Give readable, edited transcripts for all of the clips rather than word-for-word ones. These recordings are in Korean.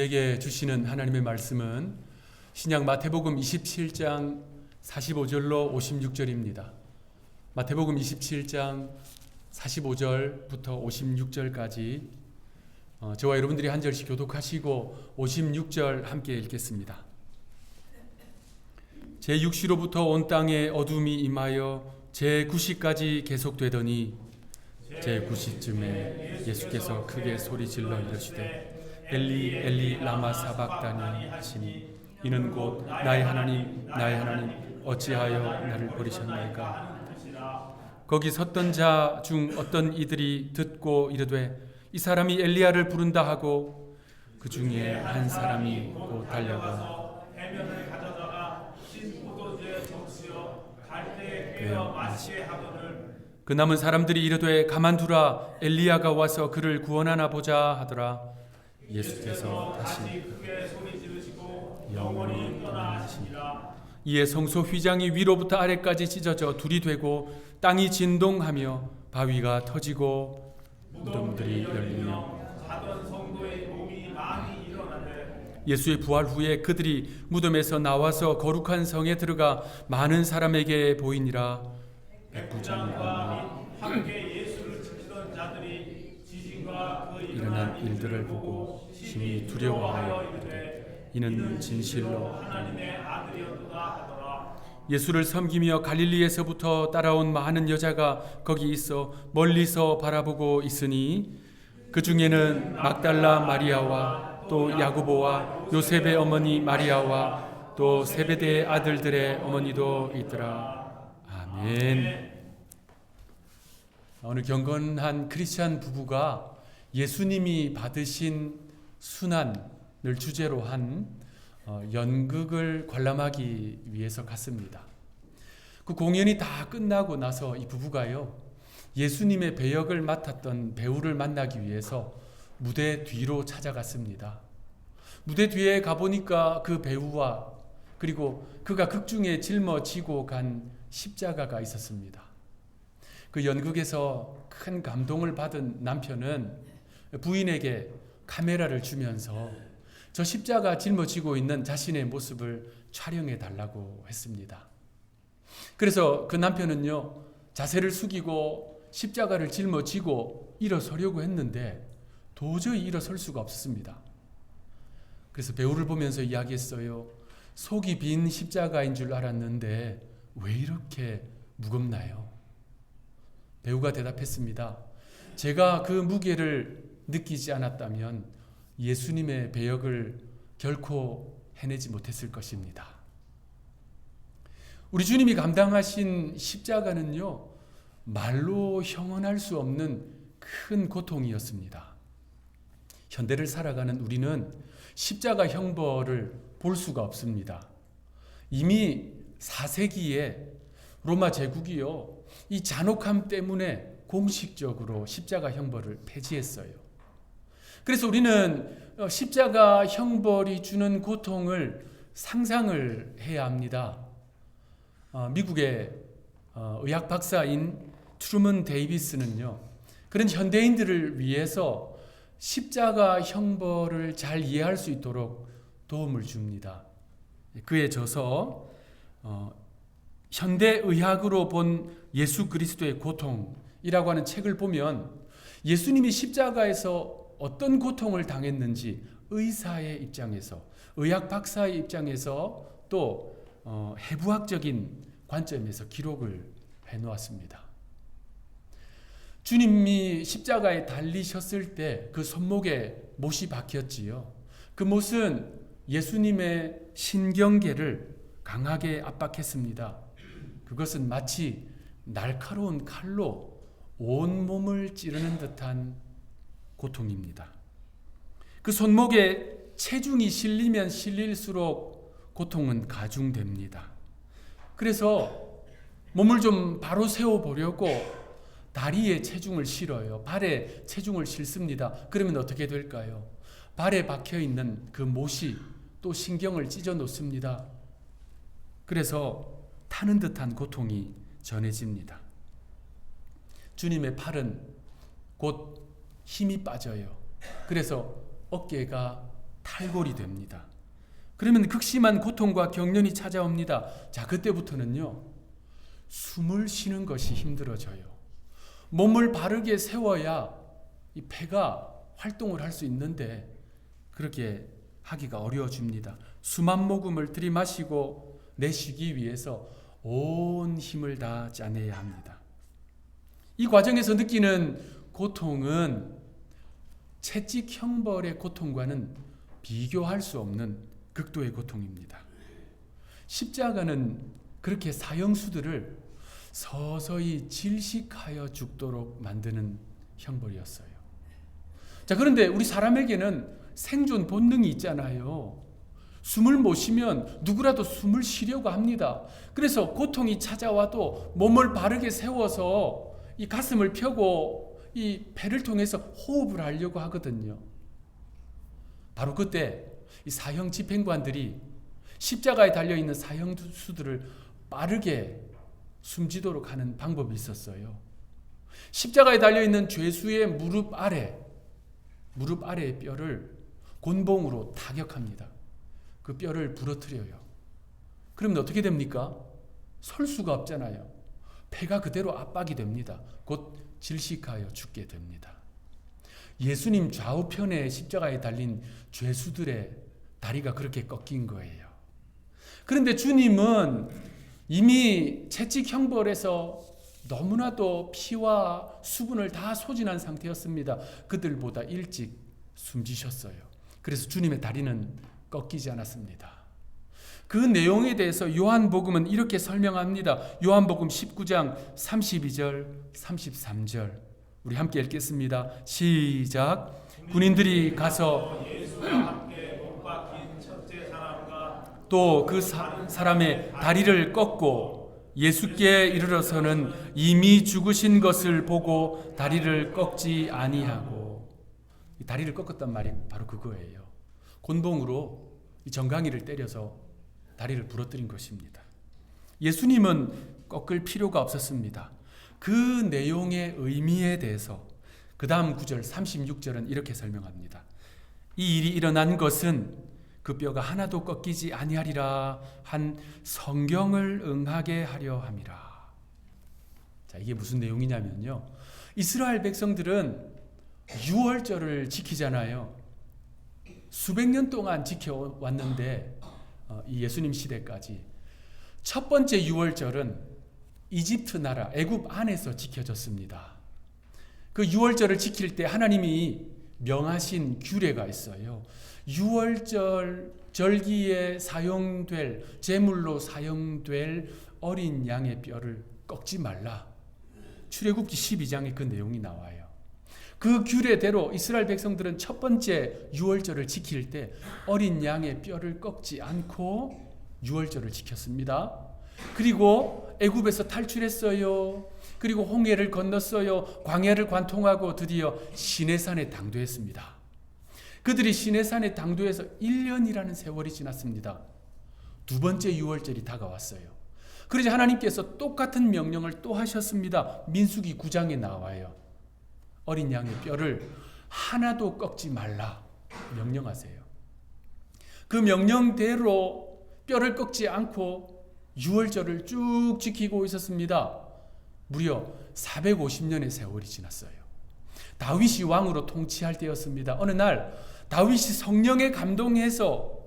에게 주시는 하나님의 말씀은 신약 마태복음 27장 45절로 56절입니다. 마태복음 27장 45절부터 56절까지 저와 여러분들이 한 절씩 교독하시고 56절 함께 읽겠습니다. 제6시로부터 온 땅에 어둠이 임하여 제9시까지 계속되더니 제9시쯤에 예수께서 크게 소리질러 이르시되 엘리 엘리 라마 사박다니 하시니 이는 곧 나의 하나님 나의 하나님 어찌하여 나를 버리셨나이까. 거기 섰던 자 중 어떤 이들이 듣고 이르되 이 사람이 엘리야를 부른다 하고 그 중에 한 사람이 곧 달려가 해면을 가져다가 신 포도주에 적시어 갈대에 꿰어 마시게 하거늘. 그 남은 사람들이 이르되 가만두라 엘리야가 와서 그를 구원하나 보자 하더라. 예수께서 다시 크게 소리 지르시고 영원히 떠나시니라. 이에 성소 휘장이 위로부터 아래까지 찢어져 둘이 되고 땅이 진동하며 바위가 터지고 무덤들이 열리며 자던 성도의 몸이 많이 일어나되 예수의 부활 후에 그들이 무덤에서 나와서 거룩한 성에 들어가 많은 사람에게 보이니라. 백부장과 함께 예수를 지키던 자들이 지진과 그 일어난 일들을 보고 심히 두려워하여 이르되 이는 진실로 하나님의 아들이었다 하더라. 예수를 섬기며 갈릴리에서부터 따라온 많은 여자가 거기 있어 멀리서 바라보고 있으니 그 중에는 막달라 마리아와 또 야고보와 요셉의 어머니 마리아와 또 세베대의 아들들의 어머니도 있더라. 아멘. 어느 경건한 크리스찬 부부가 예수님이 받으신 순환을 주제로 한 연극을 관람하기 위해서 갔습니다. 그 공연이 다 끝나고 나서 이 부부가요, 예수님의 배역을 맡았던 배우를 만나기 위해서 무대 뒤로 찾아갔습니다. 무대 뒤에 가보니까 그 배우와 그리고 그가 극중에 짊어지고 간 십자가가 있었습니다. 그 연극에서 큰 감동을 받은 남편은 부인에게 카메라를 주면서 저 십자가 짊어지고 있는 자신의 모습을 촬영해 달라고 했습니다. 그래서 그 남편은요, 자세를 숙이고 십자가를 짊어지고 일어서려고 했는데 도저히 일어설 수가 없었습니다. 그래서 배우를 보면서 이야기했어요. 속이 빈 십자가인 줄 알았는데 왜 이렇게 무겁나요? 배우가 대답했습니다. 제가 그 무게를 느끼지 않았다면 예수님의 배역을 결코 해내지 못했을 것입니다. 우리 주님이 감당하신 십자가는요, 말로 형언할 수 없는 큰 고통이었습니다. 현대를 살아가는 우리는 십자가 형벌을 볼 수가 없습니다. 이미 4세기에 로마 제국이요, 이 잔혹함 때문에 공식적으로 십자가 형벌을 폐지했어요. 그래서 우리는 십자가 형벌이 주는 고통을 상상을 해야 합니다. 미국의 의학 박사인 트루먼 데이비스는요, 그런 현대인들을 위해서 십자가 형벌을 잘 이해할 수 있도록 도움을 줍니다. 그의 저서 현대의학으로 본 예수 그리스도의 고통이라고 하는 책을 보면 예수님이 십자가에서 어떤 고통을 당했는지 의사의 입장에서, 의학 박사의 입장에서 또 해부학적인 관점에서 기록을 해놓았습니다. 주님이 십자가에 달리셨을 때 그 손목에 못이 박혔지요. 그 못은 예수님의 신경계를 강하게 압박했습니다. 그것은 마치 날카로운 칼로 온 몸을 찌르는 듯한 고통입니다. 그 손목에 체중이 실리면 실릴수록 고통은 가중됩니다. 그래서 몸을 좀 바로 세워보려고 다리에 체중을 실어요. 발에 체중을 실습니다. 그러면 어떻게 될까요? 발에 박혀있는 그 못이 또 신경을 찢어 놓습니다. 그래서 타는 듯한 고통이 전해집니다. 주님의 팔은 곧 힘이 빠져요. 그래서 어깨가 탈골이 됩니다. 그러면 극심한 고통과 경련이 찾아옵니다. 자, 그때부터는요, 숨을 쉬는 것이 힘들어져요. 몸을 바르게 세워야 이 폐가 활동을 할 수 있는데 그렇게 하기가 어려워집니다. 숨 한 모금을 들이마시고 내쉬기 위해서 온 힘을 다 짜내야 합니다. 이 과정에서 느끼는 고통은 채찍 형벌의 고통과는 비교할 수 없는 극도의 고통입니다. 십자가는 그렇게 사형수들을 서서히 질식하여 죽도록 만드는 형벌이었어요. 자, 그런데 우리 사람에게는 생존 본능이 있잖아요. 숨을 못 쉬면 누구라도 숨을 쉬려고 합니다. 그래서 고통이 찾아와도 몸을 바르게 세워서 이 가슴을 펴고 이 배를 통해서 호흡을 하려고 하거든요. 바로 그때 이 사형 집행관들이 십자가에 달려있는 사형수들을 빠르게 숨지도록 하는 방법이 있었어요. 십자가에 달려있는 죄수의 무릎 아래의 뼈를 곤봉으로 타격합니다. 그 뼈를 부러뜨려요. 그러면 어떻게 됩니까? 설 수가 없잖아요. 폐가 그대로 압박이 됩니다. 곧 질식하여 죽게 됩니다. 예수님 좌우편에 십자가에 달린 죄수들의 다리가 그렇게 꺾인 거예요. 그런데 주님은 이미 채찍 형벌에서 너무나도 피와 수분을 다 소진한 상태였습니다. 그들보다 일찍 숨지셨어요. 그래서 주님의 다리는 꺾이지 않았습니다. 그 내용에 대해서 요한복음은 이렇게 설명합니다. 요한복음 19장 32절 33절 우리 함께 읽겠습니다. 시작. 군인들이 가서 또 그 사람의 다리를 꺾고 예수께 이르러서는 이미 죽으신 것을 보고 다리를 꺾지 아니하고, 다리를 꺾었단 말이 바로 그거예요. 곤봉으로 정강이를 때려서 다리를 부러뜨린 것입니다. 예수님은 꺾을 필요가 없었습니다. 그 내용의 의미에 대해서 그 다음 구절 36절은 이렇게 설명합니다. 이 일이 일어난 것은 그 뼈가 하나도 꺾이지 아니하리라 한 성경을 응하게 하려 함이라. 자, 이게 무슨 내용이냐면요, 이스라엘 백성들은 유월절을 지키잖아요. 수백 년 동안 지켜왔는데 이 예수님 시대까지 첫 번째 유월절은 이집트 나라 애굽 안에서 지켜졌습니다. 그 유월절을 지킬 때 하나님이 명하신 규례가 있어요. 유월절 절기에 사용될 제물로 사용될 어린 양의 뼈를 꺾지 말라. 출애굽기 12장에 그 내용이 나와요. 그 규례대로 이스라엘 백성들은 첫 번째 유월절을 지킬 때 어린 양의 뼈를 꺾지 않고 유월절을 지켰습니다. 그리고 애굽에서 탈출했어요. 그리고 홍해를 건넜어요. 광야를 관통하고 드디어 시내산에 당도했습니다. 그들이 시내산에 당도해서 1년이라는 세월이 지났습니다. 두 번째 유월절이 다가왔어요. 그러자 하나님께서 똑같은 명령을 또 하셨습니다. 민수기 9장에 나와요. 어린 양의 뼈를 하나도 꺾지 말라 명령하세요. 그 명령대로 뼈를 꺾지 않고 유월절을 쭉 지키고 있었습니다. 무려 450년의 세월이 지났어요. 다윗이 왕으로 통치할 때였습니다. 어느 날 다윗이 성령에 감동해서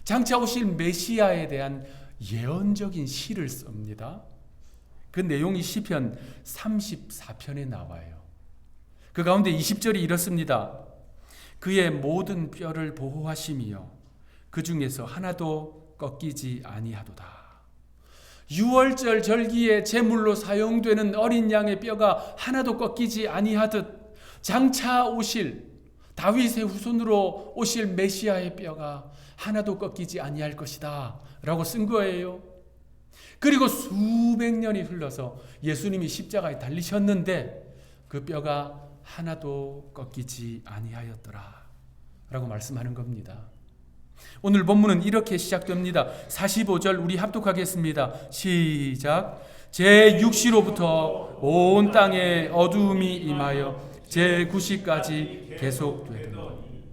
장차 오실 메시아에 대한 예언적인 시를 씁니다. 그 내용이 시편 34편에 나와요. 그 가운데 20절이 이렇습니다. 그의 모든 뼈를 보호하심이요 그 중에서 하나도 꺾이지 아니하도다. 유월절 절기에 제물로 사용되는 어린 양의 뼈가 하나도 꺾이지 아니하듯 장차 오실 다윗의 후손으로 오실 메시아의 뼈가 하나도 꺾이지 아니할 것이다 라고 쓴 거예요. 그리고 수백 년이 흘러서 예수님이 십자가에 달리셨는데 그 뼈가 하나도 꺾이지 아니하였더라 라고 말씀하는 겁니다. 오늘 본문은 이렇게 시작됩니다. 45절 우리 합독하겠습니다. 시작. 제6시로부터 온 땅에 어두움이 임하여 제9시까지 계속되더니.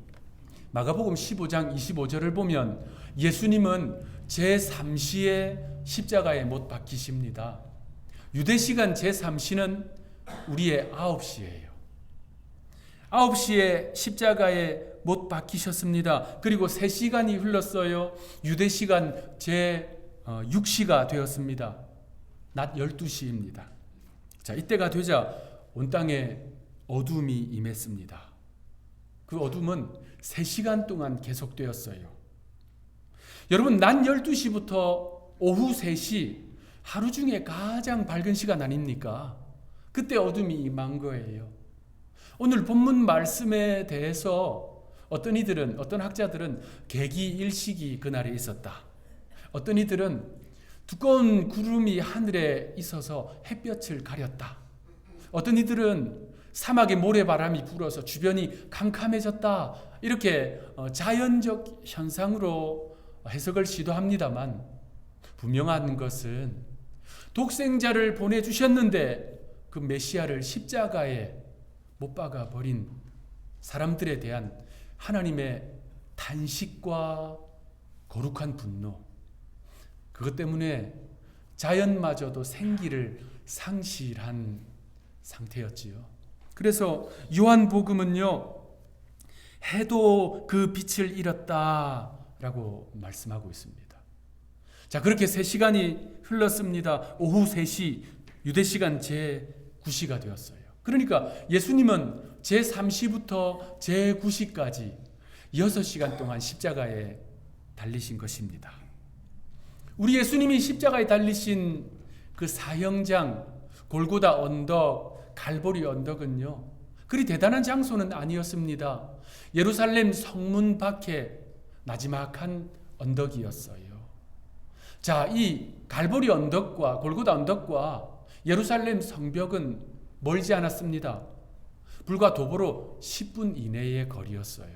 마가복음 15장 25절을 보면 예수님은 제3시에 십자가에 못 박히십니다. 유대시간 제3시는 우리의 9시예요. 9시에 십자가에 못 박히셨습니다. 그리고 3시간이 흘렀어요. 유대시간 제6시가 되었습니다. 낮 12시입니다. 자, 이때가 되자 온 땅에 어둠이 임했습니다. 그 어둠은 3시간 동안 계속되었어요. 여러분, 낮 12시부터 오후 3시, 하루 중에 가장 밝은 시간 아닙니까? 그때 어둠이 임한 거예요. 오늘 본문 말씀에 대해서 어떤 학자들은 개기일식이 그날에 있었다. 어떤 이들은 두꺼운 구름이 하늘에 있어서 햇볕을 가렸다. 어떤 이들은 사막에 모래바람이 불어서 주변이 캄캄해졌다. 이렇게 자연적 현상으로 해석을 시도합니다만 분명한 것은 독생자를 보내주셨는데 그 메시아를 십자가에 못 박아 버린 사람들에 대한 하나님의 탄식과 거룩한 분노, 그것 때문에 자연마저도 생기를 상실한 상태였지요. 그래서 요한복음은요, 해도 그 빛을 잃었다라고 말씀하고 있습니다. 자, 그렇게 3시간이 흘렀습니다. 오후 3시, 유대시간 제9시가 되었어요. 그러니까 예수님은 제3시부터 제9시까지 6시간 동안 십자가에 달리신 것입니다. 우리 예수님이 십자가에 달리신 그 사형장, 골고다 언덕, 갈보리 언덕은요, 그리 대단한 장소는 아니었습니다. 예루살렘 성문 밖에 나지막한 언덕이었어요. 자, 이 갈보리 언덕과 골고다 언덕과 예루살렘 성벽은 멀지 않았습니다. 불과 도보로 10분 이내의 거리였어요.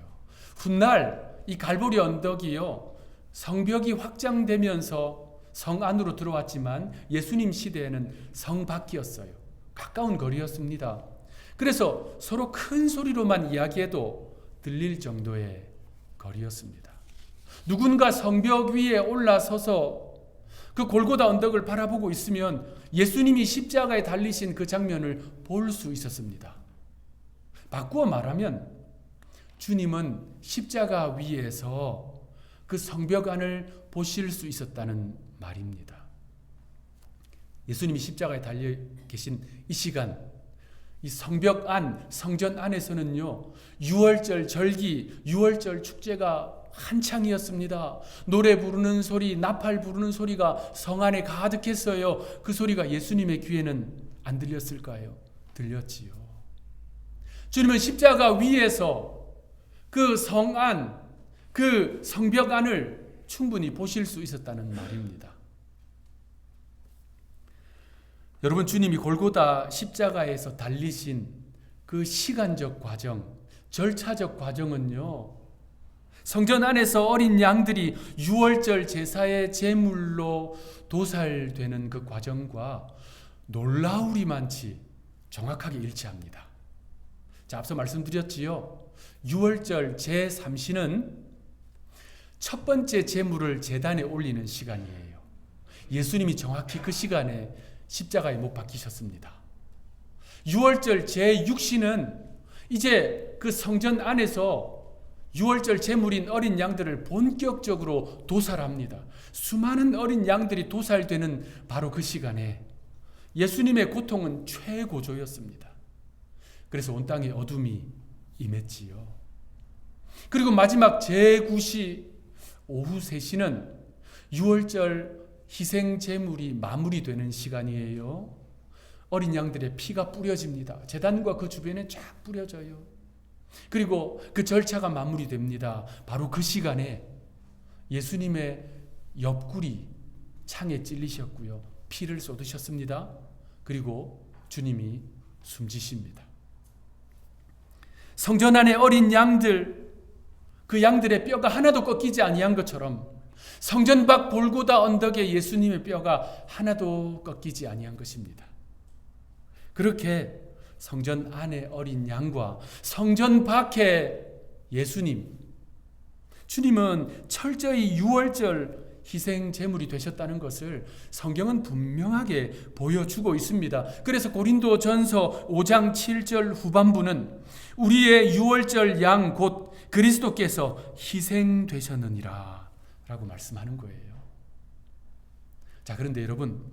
훗날 이 갈보리 언덕이요, 성벽이 확장되면서 성 안으로 들어왔지만 예수님 시대에는 성 밖이었어요. 가까운 거리였습니다. 그래서 서로 큰 소리로만 이야기해도 들릴 정도의 거리였습니다. 누군가 성벽 위에 올라서서 그 골고다 언덕을 바라보고 있으면 예수님이 십자가에 달리신 그 장면을 볼 수 있었습니다. 바꾸어 말하면 주님은 십자가 위에서 그 성벽 안을 보실 수 있었다는 말입니다. 예수님이 십자가에 달려 계신 이 시간, 이 성벽 안, 성전 안에서는요, 유월절 절기, 유월절 축제가 한창이었습니다. 노래 부르는 소리, 나팔 부르는 소리가 성 안에 가득했어요. 그 소리가 예수님의 귀에는 안 들렸을까요? 들렸지요. 주님은 십자가 위에서 그 성 안, 그 성벽 안을 충분히 보실 수 있었다는 말입니다. 여러분, 주님이 골고다 십자가에서 달리신 그 시간적 과정, 절차적 과정은요, 성전 안에서 어린 양들이 유월절 제사의 제물로 도살되는 그 과정과 놀라우리만치 정확하게 일치합니다. 자, 앞서 말씀드렸지요. 유월절 제3시는 첫 번째 제물을 제단에 올리는 시간이에요. 예수님이 정확히 그 시간에 십자가에 못 박히셨습니다. 유월절 제6시는 이제 그 성전 안에서 유월절 제물인 어린 양들을 본격적으로 도살합니다. 수많은 어린 양들이 도살되는 바로 그 시간에 예수님의 고통은 최고조였습니다. 그래서 온 땅에 어둠이 임했지요. 그리고 마지막 제9시 오후 3시는 유월절 희생 제물이 마무리되는 시간이에요. 어린 양들의 피가 뿌려집니다. 제단과 그 주변에 쫙 뿌려져요. 그리고 그 절차가 마무리됩니다. 바로 그 시간에 예수님의 옆구리 창에 찔리셨고요, 피를 쏟으셨습니다. 그리고 주님이 숨지십니다. 성전 안의 어린 양들, 그 양들의 뼈가 하나도 꺾이지 아니한 것처럼 성전 밖 골고다 언덕에 예수님의 뼈가 하나도 꺾이지 아니한 것입니다. 그렇게 성전 안의 어린 양과 성전 밖에 예수님, 주님은 철저히 유월절 희생 제물이 되셨다는 것을 성경은 분명하게 보여주고 있습니다. 그래서 고린도전서 5장 7절 후반부는 우리의 유월절 양 곧 그리스도께서 희생되셨느니라 라고 말씀하는 거예요. 자, 그런데 여러분,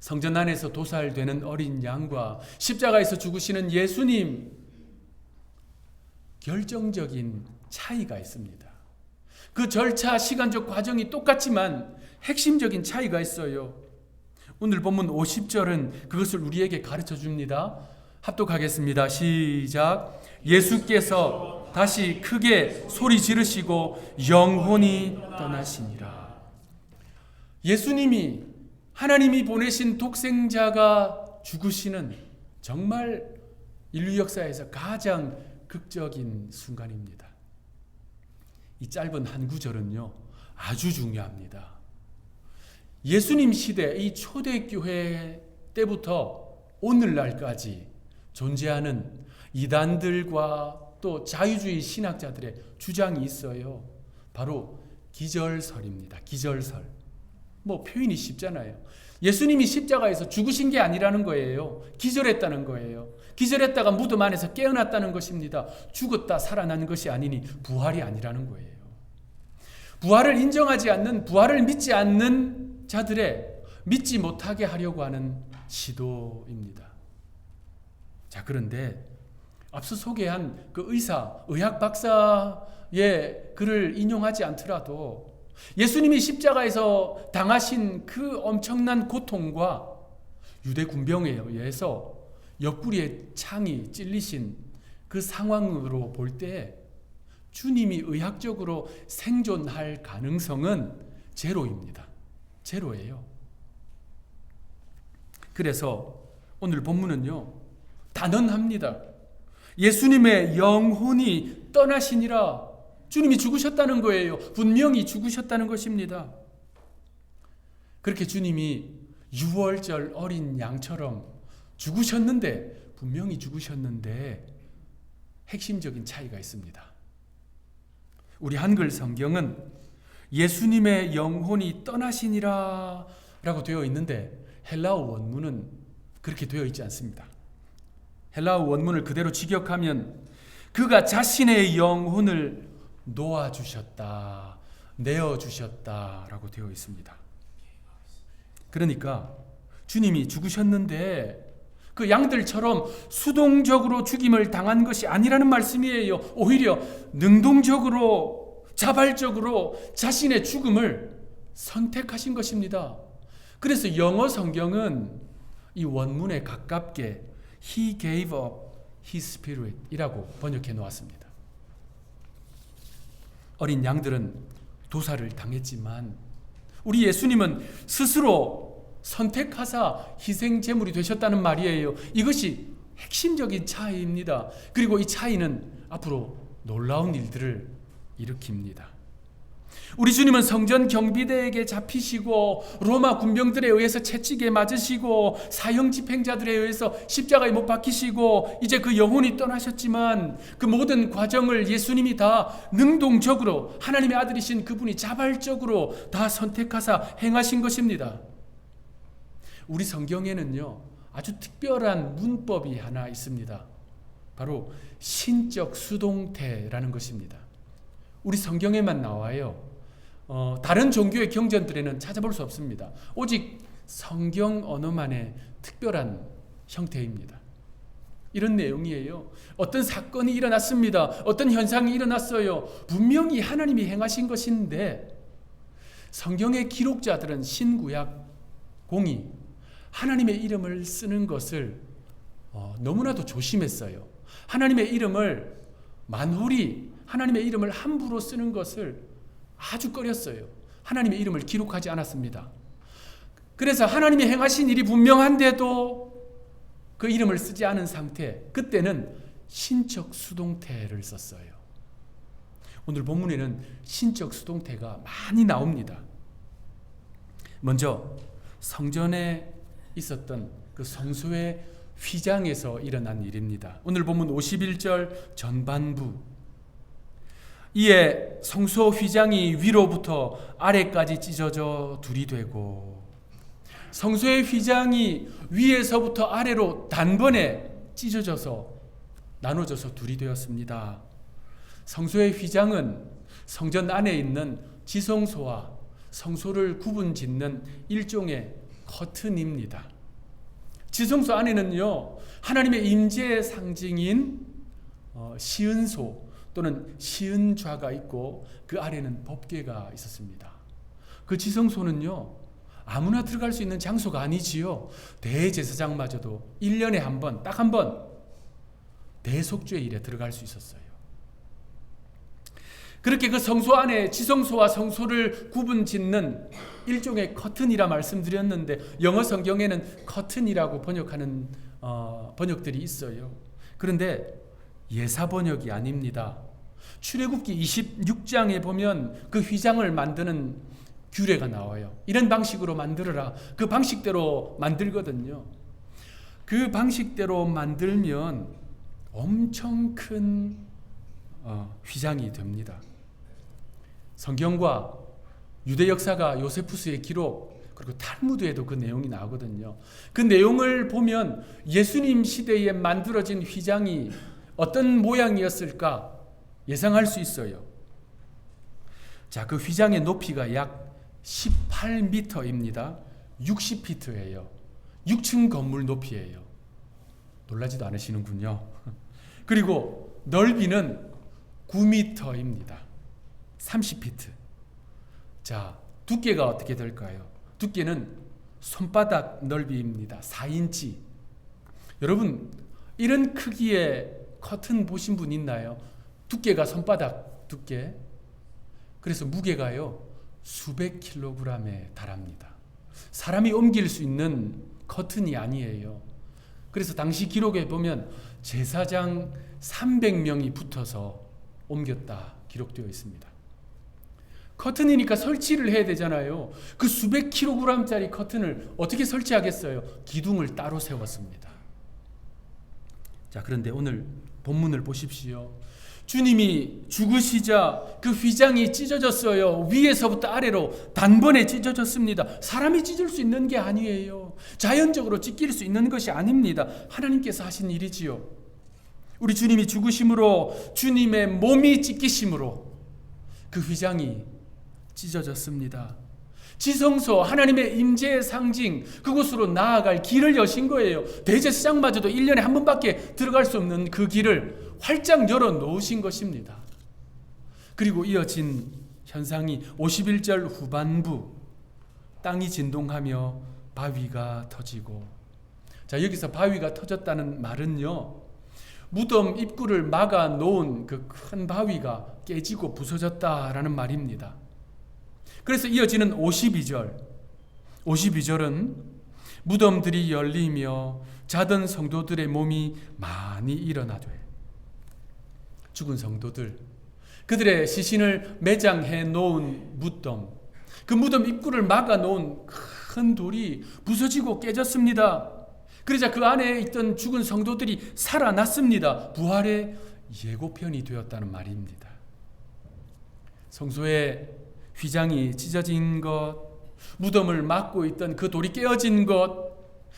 성전 안에서 도살되는 어린 양과 십자가에서 죽으시는 예수님, 결정적인 차이가 있습니다. 그 절차, 시간적 과정이 똑같지만 핵심적인 차이가 있어요. 오늘 본문 50절은 그것을 우리에게 가르쳐 줍니다. 합독하겠습니다. 시작. 예수께서 다시 크게 소리 지르시고 영혼이 떠나시니라. 예수님이, 하나님이 보내신 독생자가 죽으시는 정말 인류 역사에서 가장 극적인 순간입니다. 이 짧은 한 구절은요, 아주 중요합니다. 예수님 시대, 이 초대교회 때부터 오늘날까지 존재하는 이단들과 또 자유주의 신학자들의 주장이 있어요. 바로 기절설입니다. 기절설. 뭐 표현이 쉽잖아요. 예수님이 십자가에서 죽으신 게 아니라는 거예요. 기절했다는 거예요. 기절했다가 무덤 안에서 깨어났다는 것입니다. 죽었다 살아난 것이 아니니 부활이 아니라는 거예요. 부활을 인정하지 않는, 부활을 믿지 않는 자들의 믿지 못하게 하려고 하는 시도입니다. 자, 그런데 앞서 소개한 그 의학 박사의 글을 인용하지 않더라도 예수님이 십자가에서 당하신 그 엄청난 고통과 유대 군병에 의해서 옆구리에 창이 찔리신 그 상황으로 볼 때 주님이 의학적으로 생존할 가능성은 제로입니다. 제로예요. 그래서 오늘 본문은요, 단언합니다. 예수님의 영혼이 떠나시니라. 주님이 죽으셨다는 거예요. 분명히 죽으셨다는 것입니다. 그렇게 주님이 유월절 어린 양처럼 죽으셨는데, 분명히 죽으셨는데 핵심적인 차이가 있습니다. 우리 한글 성경은 예수님의 영혼이 떠나시니라 라고 되어 있는데 헬라어 원문은 그렇게 되어 있지 않습니다. 헬라어 원문을 그대로 직역하면 그가 자신의 영혼을 놓아주셨다, 내어주셨다 라고 되어 있습니다. 그러니까 주님이 죽으셨는데 그 양들처럼 수동적으로 죽임을 당한 것이 아니라는 말씀이에요. 오히려 능동적으로, 자발적으로 자신의 죽음을 선택하신 것입니다. 그래서 영어 성경은 이 원문에 가깝게 He gave up His Spirit 이라고 번역해 놓았습니다. 어린 양들은 도살을 당했지만 우리 예수님은 스스로 선택하사 희생제물이 되셨다는 말이에요. 이것이 핵심적인 차이입니다. 그리고 이 차이는 앞으로 놀라운 일들을 일으킵니다. 우리 주님은 성전 경비대에게 잡히시고 로마 군병들에 의해서 채찍에 맞으시고 사형 집행자들에 의해서 십자가에 못 박히시고 이제 그 영혼이 떠나셨지만 그 모든 과정을 예수님이 다 능동적으로 하나님의 아들이신 그분이 자발적으로 다 선택하사 행하신 것입니다. 우리 성경에는요, 아주 특별한 문법이 하나 있습니다. 바로 신적 수동태라는 것입니다. 우리 성경에만 나와요. 다른 종교의 경전들에는 찾아볼 수 없습니다. 오직 성경 언어만의 특별한 형태입니다. 이런 내용이에요. 어떤 사건이 일어났습니다. 어떤 현상이 일어났어요. 분명히 하나님이 행하신 것인데 성경의 기록자들은 신구약 공의 하나님의 이름을 쓰는 것을 너무나도 조심했어요. 하나님의 이름을 만홀히, 하나님의 이름을 함부로 쓰는 것을 아주 꺼렸어요. 하나님의 이름을 기록하지 않았습니다. 그래서 하나님이 행하신 일이 분명한데도 그 이름을 쓰지 않은 상태, 그때는 신적 수동태를 썼어요. 오늘 본문에는 신적 수동태가 많이 나옵니다. 먼저 성전에 있었던 그 성소의 휘장에서 일어난 일입니다. 오늘 본문 51절 전반부, 이에 성소 휘장이 위로부터 아래까지 찢어져 둘이 되고 성소의 휘장이 위에서부터 아래로 단번에 찢어져서 나눠져서 둘이 되었습니다. 성소의 휘장은 성전 안에 있는 지성소와 성소를 구분 짓는 일종의 커튼입니다. 지성소 안에는요, 하나님의 임재의 상징인 시은소 또는 시은좌가 있고 그 아래는 법궤가 있었습니다. 그 지성소는요, 아무나 들어갈 수 있는 장소가 아니지요. 대제사장마저도 1년에 한 번, 딱 한 번 대속죄일에 들어갈 수 있었어요. 그렇게 그 성소 안에 지성소와 성소를 구분 짓는 일종의 커튼이라 말씀드렸는데 영어 성경에는 커튼이라고 번역하는 번역들이 있어요. 그런데 예사 번역이 아닙니다. 출애굽기 26장에 보면 그 휘장을 만드는 규례가 나와요. 이런 방식으로 만들어라. 그 방식대로 만들거든요. 그 방식대로 만들면 엄청 큰 휘장이 됩니다. 성경과 유대 역사가 요세푸스의 기록 그리고 탈무드에도 그 내용이 나오거든요. 그 내용을 보면 예수님 시대에 만들어진 휘장이 어떤 모양이었을까 예상할 수 있어요. 자, 그 휘장의 높이가 약 18m입니다. 60피트예요. 6층 건물 높이예요. 놀라지도 않으시는군요. 그리고 넓이는 9m입니다. 30피트. 자, 두께가 어떻게 될까요? 두께는 손바닥 넓이입니다. 4인치. 여러분, 이런 크기의 커튼 보신 분 있나요? 두께가 손바닥 두께. 그래서 무게가요, 수백 킬로그램에 달합니다. 사람이 옮길 수 있는 커튼이 아니에요. 그래서 당시 기록에 보면 제사장 300명이 붙어서 옮겼다 기록되어 있습니다. 커튼이니까 설치를 해야 되잖아요. 그 수백 킬로그램짜리 커튼을 어떻게 설치하겠어요? 기둥을 따로 세웠습니다. 자, 그런데 오늘 본문을 보십시오. 주님이 죽으시자 그 휘장이 찢어졌어요. 위에서부터 아래로 단번에 찢어졌습니다. 사람이 찢을 수 있는 게 아니에요. 자연적으로 찢길 수 있는 것이 아닙니다. 하나님께서 하신 일이지요. 우리 주님이 죽으심으로, 주님의 몸이 찢기심으로 그 휘장이 찢어졌습니다. 지성소, 하나님의 임재의 상징, 그곳으로 나아갈 길을 여신 거예요. 대제사장마저도 1년에 한 번밖에 들어갈 수 없는 그 길을 활짝 열어놓으신 것입니다. 그리고 이어진 현상이 51절 후반부, 땅이 진동하며 바위가 터지고. 자, 여기서 바위가 터졌다는 말은요, 무덤 입구를 막아 놓은 그 큰 바위가 깨지고 부서졌다라는 말입니다. 그래서 이어지는 52절은 무덤들이 열리며 자던 성도들의 몸이 많이 일어나되, 죽은 성도들, 그들의 시신을 매장해 놓은 무덤, 그 무덤 입구를 막아 놓은 큰 돌이 부서지고 깨졌습니다. 그러자 그 안에 있던 죽은 성도들이 살아났습니다. 부활의 예고편이 되었다는 말입니다. 성소의 휘장이 찢어진 것, 무덤을 막고 있던 그 돌이 깨어진 것,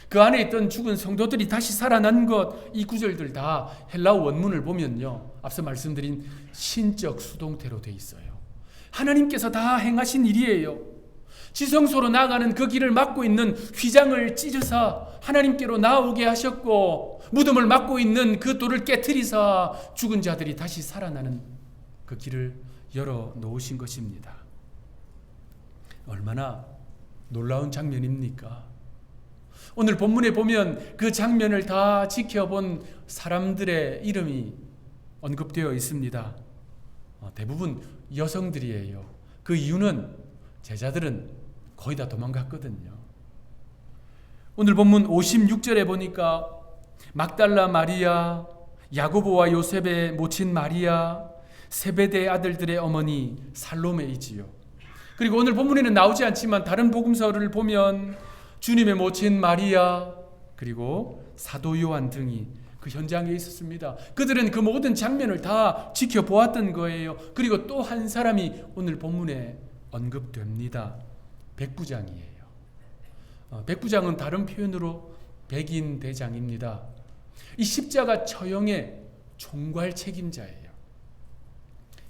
그 안에 있던 죽은 성도들이 다시 살아난 것, 이 구절들 다 헬라어 원문을 보면요, 앞서 말씀드린 신적 수동태로 돼 있어요. 하나님께서 다 행하신 일이에요. 지성소로 나가는 그 길을 막고 있는 휘장을 찢으사 하나님께로 나오게 하셨고, 무덤을 막고 있는 그 돌을 깨트리사 죽은 자들이 다시 살아나는 그 길을 열어 놓으신 것입니다. 얼마나 놀라운 장면입니까? 오늘 본문에 보면 그 장면을 다 지켜본 사람들의 이름이 언급되어 있습니다. 대부분 여성들이에요. 그 이유는 제자들은 거의 다 도망갔거든요. 오늘 본문 56절에 보니까 막달라 마리아, 야고보와 요셉의 모친 마리아, 세베대 아들들의 어머니 살로메이지요. 그리고 오늘 본문에는 나오지 않지만 다른 복음서를 보면 주님의 모친 마리아, 그리고 사도 요한 등이 그 현장에 있었습니다. 그들은 그 모든 장면을 다 지켜보았던 거예요. 그리고 또 한 사람이 오늘 본문에 언급됩니다. 백부장이에요. 백부장은 다른 표현으로 백인 대장입니다. 이 십자가 처형의 총괄 책임자예요.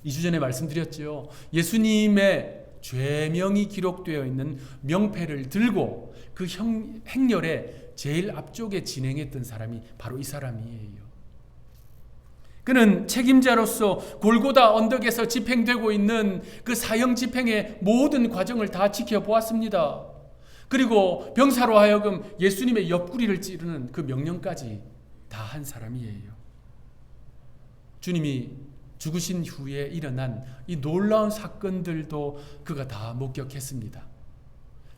2주 전에 말씀드렸죠. 예수님의 죄명이 기록되어 있는 명패를 들고 그 행렬의 제일 앞쪽에 진행했던 사람이 바로 이 사람이에요. 그는 책임자로서 골고다 언덕에서 집행되고 있는 그 사형 집행의 모든 과정을 다 지켜보았습니다. 그리고 병사로 하여금 예수님의 옆구리를 찌르는 그 명령까지 다 한 사람이에요. 주님이 죽으신 후에 일어난 이 놀라운 사건들도 그가 다 목격했습니다.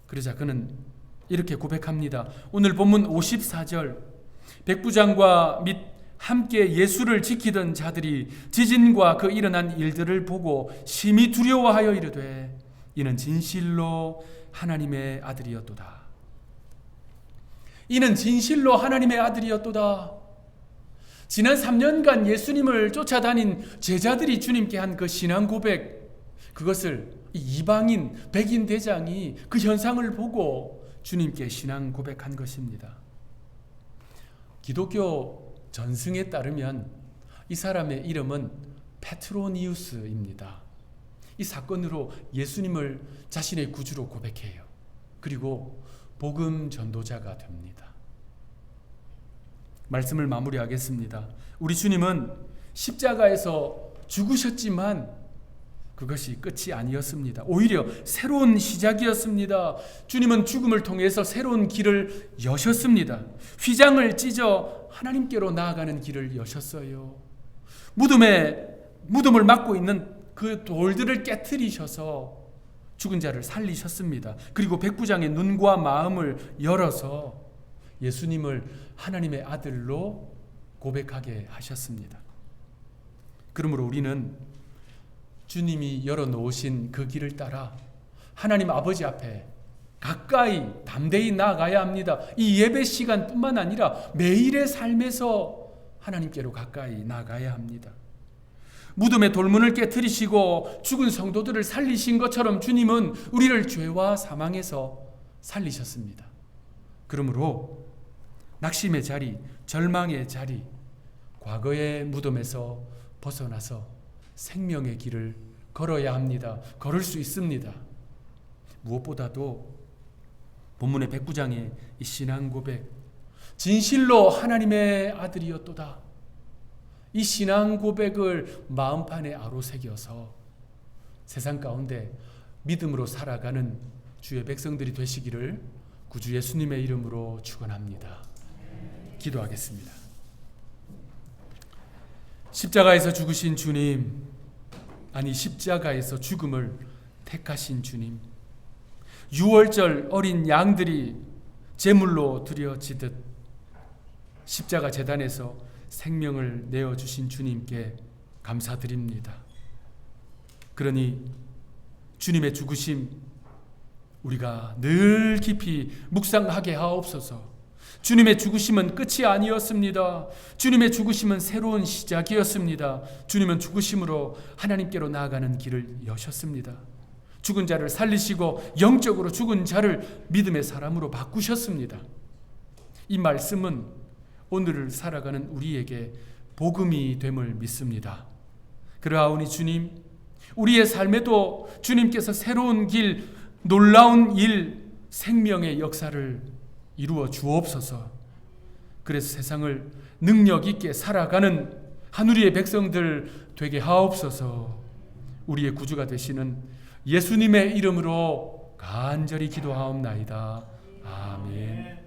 그러자 그는 이렇게 고백합니다. 오늘 본문 54절, 백부장과 및 함께 예수를 지키던 자들이 지진과 그 일어난 일들을 보고 심히 두려워하여 이르되 이는 진실로 하나님의 아들이었도다. 이는 진실로 하나님의 아들이었도다. 지난 3년간 예수님을 쫓아다닌 제자들이 주님께 한 그 신앙 고백, 그것을 이방인 백인 대장이 그 현상을 보고 주님께 신앙 고백한 것입니다. 기독교 전승에 따르면 이 사람의 이름은 페트로니우스입니다. 이 사건으로 예수님을 자신의 구주로 고백해요. 그리고 복음 전도자가 됩니다. 말씀을 마무리하겠습니다. 우리 주님은 십자가에서 죽으셨지만 그것이 끝이 아니었습니다. 오히려 새로운 시작이었습니다. 주님은 죽음을 통해서 새로운 길을 여셨습니다. 휘장을 찢어 하나님께로 나아가는 길을 여셨어요. 무덤을 막고 있는 그 돌들을 깨트리셔서 죽은 자를 살리셨습니다. 그리고 백부장의 눈과 마음을 열어서 예수님을 하나님의 아들로 고백하게 하셨습니다. 그러므로 우리는 주님이 열어놓으신 그 길을 따라 하나님 아버지 앞에 가까이 담대히 나아가야 합니다. 이 예배 시간뿐만 아니라 매일의 삶에서 하나님께로 가까이 나아가야 합니다. 무덤의 돌문을 깨트리시고 죽은 성도들을 살리신 것처럼 주님은 우리를 죄와 사망에서 살리셨습니다. 그러므로 낙심의 자리, 절망의 자리, 과거의 무덤에서 벗어나서 생명의 길을 걸어야 합니다. 걸을 수 있습니다. 무엇보다도 본문의 백부장의 이 신앙 고백, 진실로 하나님의 아들이었도다. 이 신앙 고백을 마음판에 아로새겨서 세상 가운데 믿음으로 살아가는 주의 백성들이 되시기를 구주 예수님의 이름으로 축원합니다. 기도하겠습니다. 십자가에서 죽으신 주님, 아니 십자가에서 죽음을 택하신 주님, 유월절 어린 양들이 제물로 드려지듯 십자가 제단에서 생명을 내어주신 주님께 감사드립니다. 그러니 주님의 죽으심 우리가 늘 깊이 묵상하게 하옵소서. 주님의 죽으심은 끝이 아니었습니다. 주님의 죽으심은 새로운 시작이었습니다. 주님은 죽으심으로 하나님께로 나아가는 길을 여셨습니다. 죽은 자를 살리시고 영적으로 죽은 자를 믿음의 사람으로 바꾸셨습니다. 이 말씀은 오늘을 살아가는 우리에게 복음이 됨을 믿습니다. 그러하오니 주님, 우리의 삶에도 주님께서 새로운 길, 놀라운 일, 생명의 역사를 이루어 주옵소서. 그래서 세상을 능력 있게 살아가는 하늘의 백성들 되게 하옵소서. 우리의 구주가 되시는 예수님의 이름으로 간절히 기도하옵나이다. 아멘.